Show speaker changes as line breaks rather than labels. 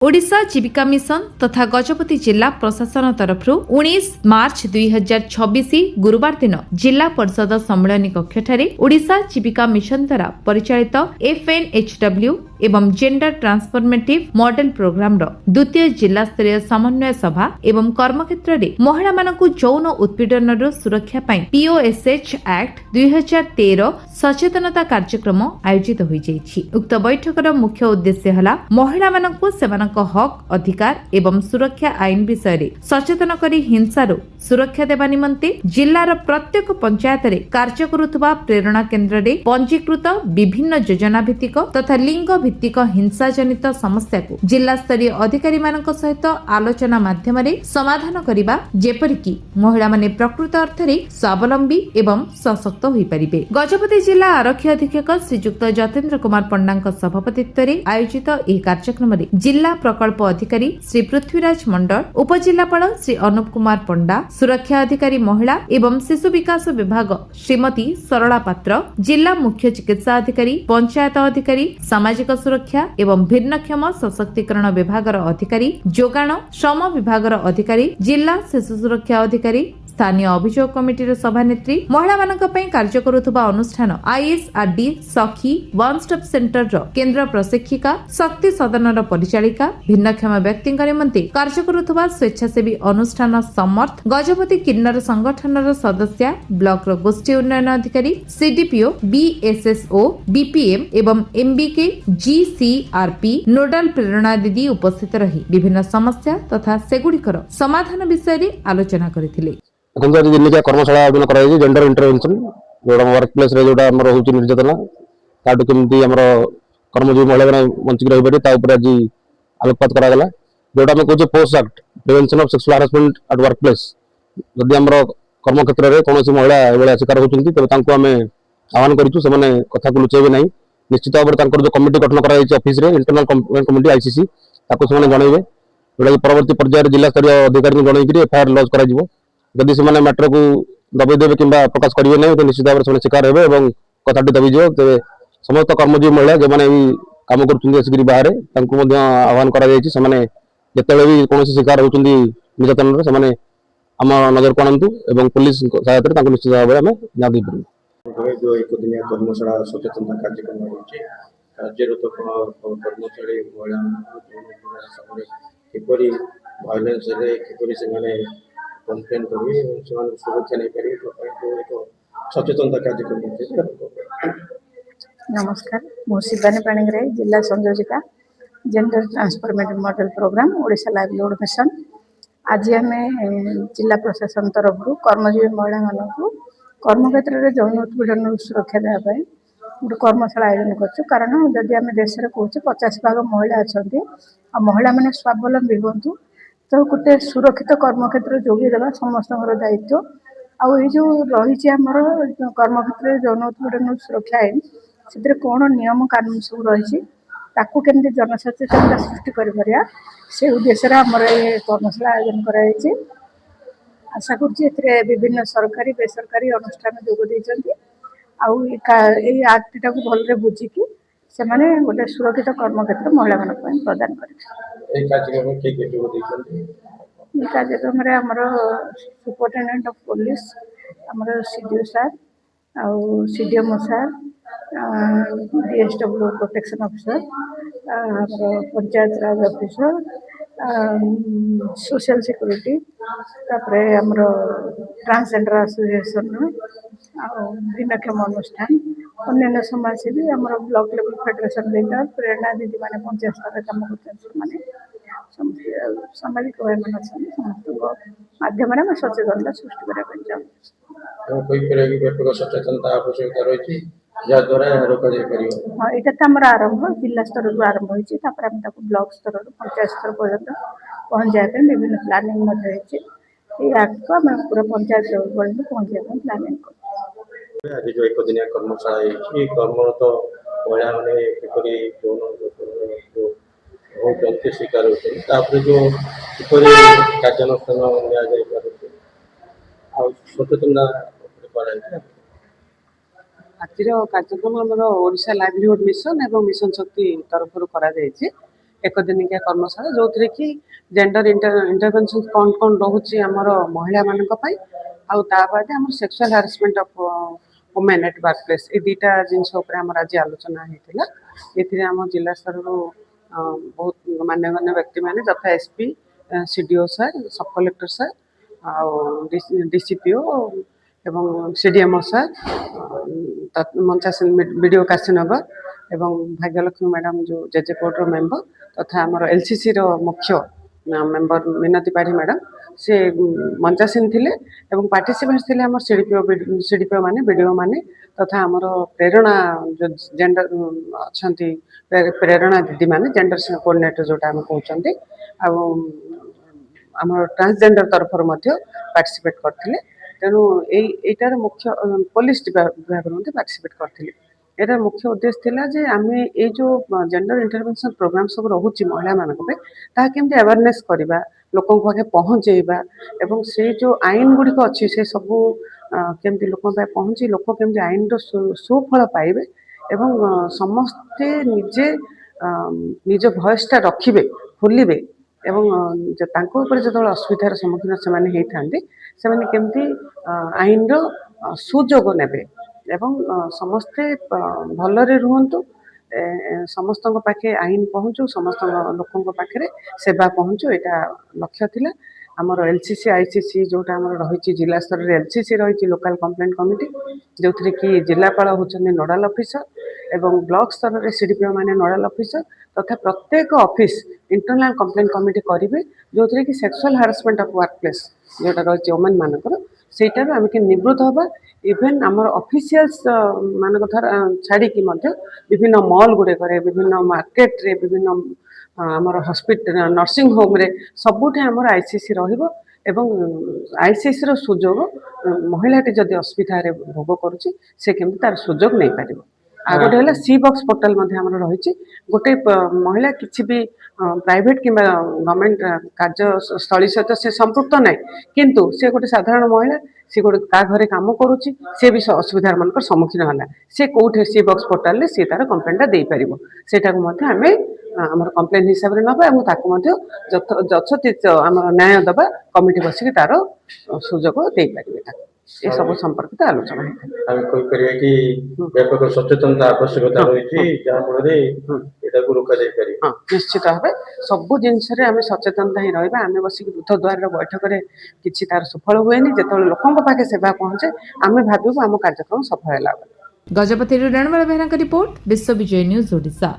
ओडिशा जीविका mission तथा गजपति जिला प्रशासन तरफ 19 मार्च 2026 गुरुवार दिन जिला परिषद सम्मेलन कक्ष ओडिशा जीविका मिशन द्वारा परिचालित FNHW एवं जेंडर ट्रांसफॉर्मेटिव मॉडल प्रोग्राम द्वितीय जिला स्तरीय समन्वय सभा एवं कर्मक्षेत्र में महिला मानक यौन उत्पीड़न सुरक्षा POSH एक्ट 2013 सचेतनता कार्यक्रम आयोजित होईଯାଇଛି। उक्त बैठकर मुख्य उद्देश्य हला महिला मानक हक अधिकार एवं सुरक्षा आईन विषय रे सचेतन करी हिंसारू सुरक्षा देवा निमंते जिल्लार प्रत्येक पंचायत रे कार्य करुवा प्रेरणा केन्द्र रे पंजीकृत विभिन्न योजना भित्तिक तथा लिंग भित्तिक हिंसा जनित समस्या को जिला स्तरीय अधिकारी मानक सहित आलोचना माध्यम रे समाधान करिबा जेपरिकी महिला माने प्रकृत अर्थ रे स्वावलंबी एवं सशक्त होई परिबे। गजपति जिला आरक्षी अधीक्षक श्रीयुक्त जतेन्द्र कुमार पंडांक सभापतित्व रे आयोजित ଏହି कार्यक्रम रे जिला प्रकल्प अधिकारी श्री पृथ्वीराज मंडल, उपजिलापाल श्री अनुप कुमार पंडा, सुरक्षा अधिकारी महिला एवं शिशु विकास विभाग श्रीमती सरला पात्र, जिला मुख्य चिकित्सा अधिकारी, पंचायत अधिकारी, सामाजिक सुरक्षा एवं भिन्नक्षम सशक्तिकरण विभाग अधिकारी, जोगाण श्रम विभाग अधिकारी, जिला शिशु सुरक्षा अधिकारी, स्थानीय अभियोग कमिटी सभानेत्री, महिला मानक कार्य करुवा अनुष्ठान ISRD सखी वन स्टॉप सेंटर केन्द्र प्रशिक्षिका, शक्ति सदन परिचालिका, भिन्नक्षम व्यक्ति निमंते कार्य करुवा स्वेच्छासेवी अनुष्ठान समर्थ, गजपति किन्नर संगठन सदस्य, ब्लॉक गोष्ठी उन्नयन अधिकारी, CDPO, BSSO, BPM एवं MBK GCRP नोडल प्रेरणा दीदी उपस्थित रही विभिन्न समस्या तथा सेगुड़िकर समाधान विषय रे आलोचना करथिले।
आज दिनिका कर्मशाला आयोजन कराई जेंडर इंटरवेंशन जोड़ा वर्क प्लेस रे जोड़ा हमर होची निर्यातना ताटू केमती हमर कर्मजीवी महिला माने वंचित रहि पारे ता ऊपर आज आलोकपात करा गला जोड़ा हम कहू post act prevention of sexual harassment at work place जदि हमर कर्म क्षेत्र रे कोनोसी महिला एबळे शिकार होचंती तबे तांको हमें आह्वान करिछु से माने कथा को लुचेबे नाही निश्चित भाव तांकर जो कमिटी गठन करा जायछि ऑफिस रे इंटरनल कंप्लेंट कमिटी ICC ताको से माने जणाइबे जोड़ा परवर्ती पर्याय जिला स्तरीय अधिकारी को जणाइ कि FIR लॉन्च करा जिवो जदि से मैटर को दबाई देवे कि प्रकाश करेंगे नहीं तो निश्चित भाव में शिकार हे और कथाटी दबी जाए तेज समस्त कर्मजीवी महिला जो मैंने कम कर बाहर आह्वान करते भी कौन शिकार होती निर्यातन से आम नजर को आनतु और पुलिस सहायता निश्चित भाव में ध्यान दे पार
जो एक दिनिया कर्मशाला सचेतनता कार्यक्रम होती कार्यरत कर्मचारी महिला किपरि भाइलेंस किपरि से कंप्लेन करी सुरक्षा नहीं पारे एक सचेतनता कार्यक्रम।
नमस्कार मु शिवानी पाणिग्राही जिला संयोजिका gender transformative model programme Odisha livelihood mission. आज आम जिला प्रशासन तरफ कर्मजीवी महिला मानक कर्मक्षेत्र में यौन उत्पीड़न सुरक्षा देवाई गोटे कर्मशाला आयोजन कर कारण जदि आम देश में कहे 50% महिला अच्छा महिला मैंने स्वावलम्बी हूँ तो गोटे सुरक्षित कर्मक्षेत्र जोगीदेवा समस्त दायित्व आउ जो रही आमर कर्मक्षेत्र यौन उत्पीड़न सुरक्षा आईन से कौन नियम कानून सब रही केमती जनसचेतनता सृष्टि कर से उद्देश्य आमर ये कर्मशाला आयोजन कराई। आशा कर विभिन्न सरकारी बेसरकारी अनुष्ठान जोग आउ आक्ट टाक भल बुझिकी से गोटे सुरक्षित कर्मक्षेत्र महिला मान प्रदान कार्यक्रम आमर सुपरिटेडेंट ऑफ पुलिस आमर CDO सार CDMO सार DSW प्रोटेक्शन ऑफिसर पंचायत राज ऑफिसर सोशल सिक्योरिटी आमर ट्रांसजेंडर एसोसिएशन भिन्नक्षम अनुष्ठान अन्य समाजसेवी आमर ब्लॉक लेवल फेडरेशन लीडर प्रेरणा दीदी मैंने पंचायत स्तर कम कर सामाजिक समस्त माध्यम सचेतनता सृष्टि करने हाँ यहाँ तो आम आरंभ जिला स्तर आरंभ होती ब्लॉक स्तर पंचायत स्तर पर्यटन पहुँचाई विभिन्न प्लानिंग एक्ट को आम पूरा पंचायत लेवल पर्यटन पहुँचाई प्लानिंग कर।
आज जो एक दिनिया कर्मशाला कर्मरत महिला मैंने किपरि होती शिकार होती जो किपरि कार्यानुष्ठान सचेतना
आज कार्यक्रम आम ओडिशा लाइवलीहुड मिशन एवं मिशन शक्ति तरफ करा एक दिनिकिया कर्मशाला जो कि जेंडर इंटरवेंशन कौन कौन रोचे आमर महिला मान बाद आम sexual harassment of women at work place ये दुईटा जिनस आज आलोचना होता ये आम जिला स्तर बहुत मान्यगण्य व्यक्ति मैंने यथा एसपी सीडीओ सर सब कलेक्टर सर डीसीपीओ एवं सीडीएमओ सर मंचासन बीडीओ काशीनगर एवं भाग्यलक्ष्मी मैडम जो जेजे कोर्टर मेंबर तथा आमर एलसीसी रो मुख्य मेंबर मिनती पाढ़ी मैडम से मंचासीन थिले एवं पार्टिसिपेंट्स थिले आमर सीडीपीओ माने बीडीओ माने तथा आमर प्रेरणा जो जेंडर अच्छी प्रेरणा दीदी माने जेंडर कोऑर्डिनेटर जोटा आम कहते आमर ट्रांसजेंडर तरफ पार्टिसिपेट करते तेणु यहीटार मुख्य पुलिस विभाग पार्टिसिपेट करते यार मुख्य उद्देश्य थिला जे आमे ये जो जेंडर इंटरवेंशन प्रोग्राम सब रोचे महिला मानक केमती अवेयरनेस करवा लोक पाखे पहुँचेबा एवं से जो आईन गुड़िक अच्छी से सब केमती लोक पहुँची लोक केमती आईन सुफल पाइबे एवं समस्ते निजे निज भयसटा रखिबे खोलिबे एवं जो असुविधार सम्मुखीन से केमती आईन सुजोग नेबे एवं समस्ते भलरे रुहंतु समस्त पाखे आईन पहुँचू समस्त लोकों पाखे सेवा पहुँचू यहाँ लक्ष्य थिला आमर एलसीसी आईसीसी जोटा आमर रही जिला स्तर में एलसीसी रही लोकल कंप्लेंट कमिटी जो थी कि जिलापाल होचंदी नोडाल ऑफिसर एवं ब्लॉक स्तर में सीडीपीओ माने नोडाल ऑफिसर तथा प्रत्येक ऑफिस इंटरनल कंप्लेंट कमिटी करेंगे जो थी कि sexual harassment of work place जोटा रही वुमेन मानकर सेटार आम के निवृत्त हवा इवेन आमर ऑफिशियल्स मान छाड़ी विभिन्न मॉल गुड़िक विभिन्न मार्केट रे विभिन्न आमर हॉस्पिटल नर्सिंग होम रे सबुठे आमर आईसीसी रहिबो एवं आईसीसी रो सुजोग महिलाटी जदि असुविधा भोग करुच्ची से केमती तार सुजोग नहीं पारिबो आ गोटे है सी बॉक्स पोर्टाल रही गोटे महिला किसी भी प्राइवेट कि गवर्नमेंट कार्यस्थली सहित से संपृक्त ना किंतु से गोटे साधारण महिला सी गोटे का घरे कम करुच्ची सी भी असुविधार मान सम्मुखीन है सी कौटे सी बॉक्स पोर्टाल सी तार कंप्लेंटा दे पार सेटा आम आम कंप्लेन हिसाब से नवा यथोचित आम न्याय दबा कमिटी बसिक तार सुजोग दे पारे ये सब संपर्कित आलोचना
आम कहीपर कि व्यापक सचेतनता आवश्यकता रही जहाँ रोक
निश्चित भाव सबू जिनस सचेतनता ही रहा आम बसिक दूध द्वार बैठक में किसी तार सुफल हुए जो लोकों पाखे सेवा पहुँचे आम भाव आम कार्यक्रम सफल है।
गजपति रणबल बेहरा रिपोर्ट विश्व विजय न्यूज ओडिशा।